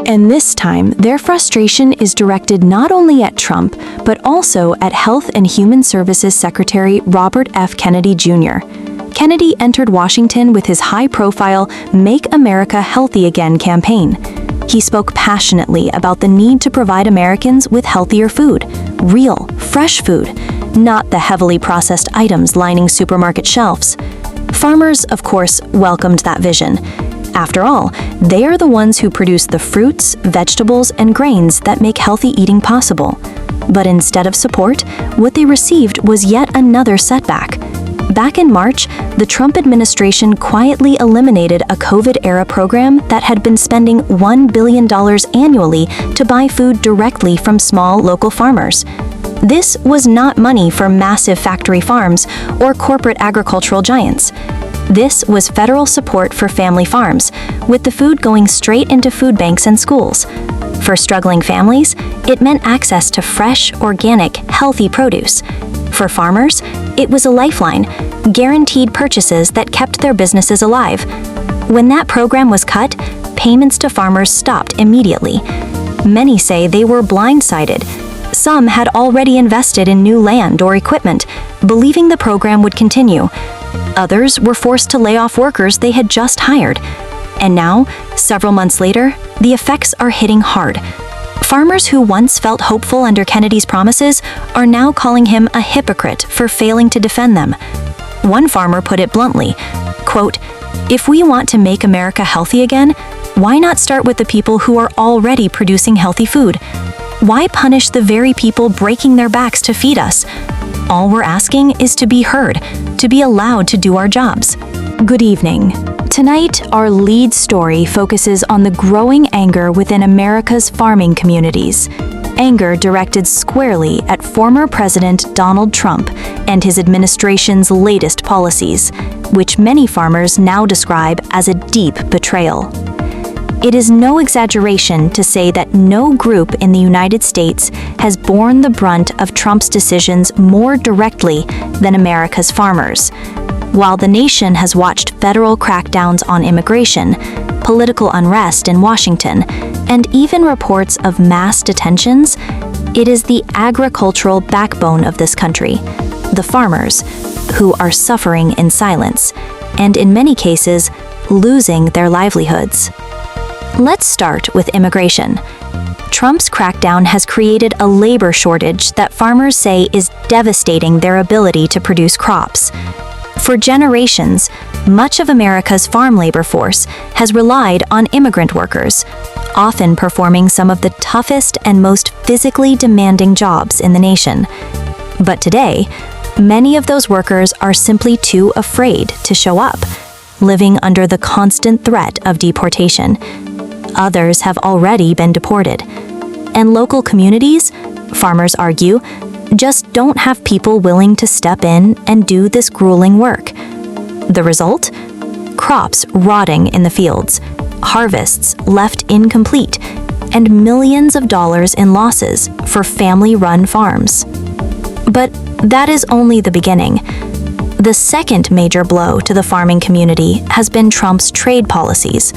And this time, their frustration is directed not only at Trump, but also at Health and Human Services Secretary Robert F. Kennedy Jr. Kennedy entered Washington with his high-profile Make America Healthy Again campaign. He spoke passionately about the need to provide Americans with healthier food, real, fresh food, not the heavily processed items lining supermarket shelves. Farmers, of course, welcomed that vision. After all, they are the ones who produce the fruits, vegetables, and grains that make healthy eating possible. But instead of support, what they received was yet another setback. Back in March, the Trump administration quietly eliminated a COVID-era program that had been spending $1 billion annually to buy food directly from small local farmers. This was not money for massive factory farms or corporate agricultural giants. This was federal support for family farms, with the food going straight into food banks and schools. For struggling families, it meant access to fresh, organic, healthy produce. For farmers, it was a lifeline, guaranteed purchases that kept their businesses alive. When that program was cut, payments to farmers stopped immediately. Many say they were blindsided. Some had already invested in new land or equipment, believing the program would continue. Others were forced to lay off workers they had just hired. And now, several months later, the effects are hitting hard. Farmers who once felt hopeful under Kennedy's promises are now calling him a hypocrite for failing to defend them. One farmer put it bluntly, quote, "If we want to make America healthy again, why not start with the people who are already producing healthy food? Why punish the very people breaking their backs to feed us? All we're asking is to be heard, to be allowed to do our jobs." Good evening. Tonight, our lead story focuses on the growing anger within America's farming communities. Anger directed squarely at former President Donald Trump and his administration's latest policies, which many farmers now describe as a deep betrayal. It is no exaggeration to say that no group in the United States has borne the brunt of Trump's decisions more directly than America's farmers. While the nation has watched federal crackdowns on immigration, political unrest in Washington, and even reports of mass detentions, it is the agricultural backbone of this country, the farmers, who are suffering in silence, and in many cases, losing their livelihoods. Let's start with immigration. Trump's crackdown has created a labor shortage that farmers say is devastating their ability to produce crops. For generations, much of America's farm labor force has relied on immigrant workers, often performing some of the toughest and most physically demanding jobs in the nation. But today, many of those workers are simply too afraid to show up, living under the constant threat of deportation. Others have already been deported. And local communities, farmers argue, just don't have people willing to step in and do this grueling work. The result? Crops rotting in the fields, harvests left incomplete, and millions of dollars in losses for family-run farms. But that is only the beginning. The second major blow to the farming community has been Trump's trade policies.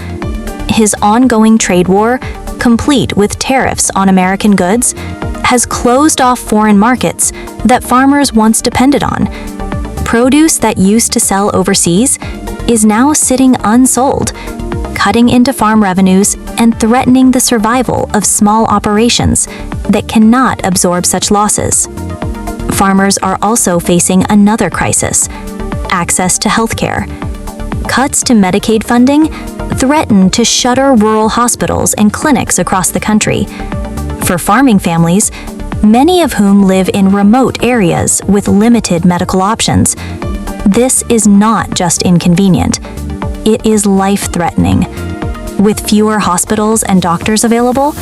His ongoing trade war, complete with tariffs on American goods, has closed off foreign markets that farmers once depended on. Produce that used to sell overseas is now sitting unsold, cutting into farm revenues and threatening the survival of small operations that cannot absorb such losses. Farmers are also facing another crisis: access to healthcare. Cuts to Medicaid funding threaten to shutter rural hospitals and clinics across the country. For farming families, many of whom live in remote areas with limited medical options, this is not just inconvenient, it is life-threatening. With fewer hospitals and doctors available,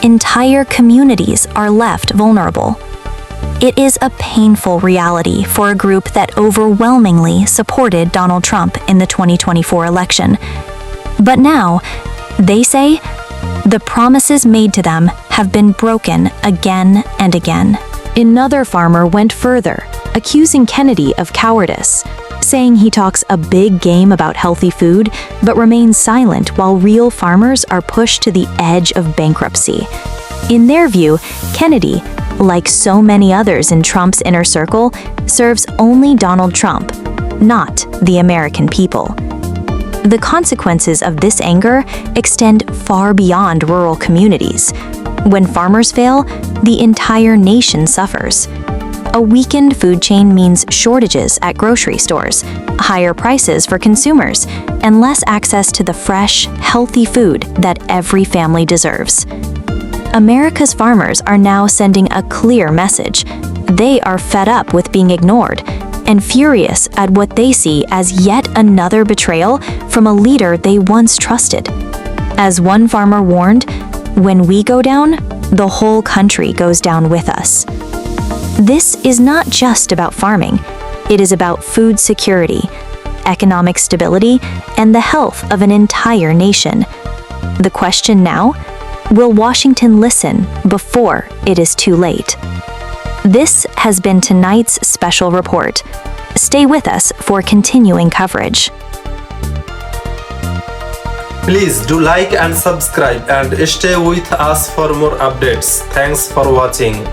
entire communities are left vulnerable. It is a painful reality for a group that overwhelmingly supported Donald Trump in the 2024 election. But now, they say, the promises made to them have been broken again and again. Another farmer went further, accusing Kennedy of cowardice, saying he talks a big game about healthy food, but remains silent while real farmers are pushed to the edge of bankruptcy. In their view, Kennedy, like so many others in Trump's inner circle, serves only Donald Trump, not the American people. The consequences of this anger extend far beyond rural communities. When farmers fail, the entire nation suffers. A weakened food chain means shortages at grocery stores, higher prices for consumers, and less access to the fresh, healthy food that every family deserves. America's farmers are now sending a clear message. They are fed up with being ignored and furious at what they see as yet another betrayal from a leader they once trusted. As one farmer warned, "When we go down, the whole country goes down with us." This is not just about farming. It is about food security, economic stability, and the health of an entire nation. The question now: will Washington listen before it is too late? This has been tonight's special report. Stay with us for continuing coverage. Please do like and subscribe and stay with us for more updates. Thanks for watching.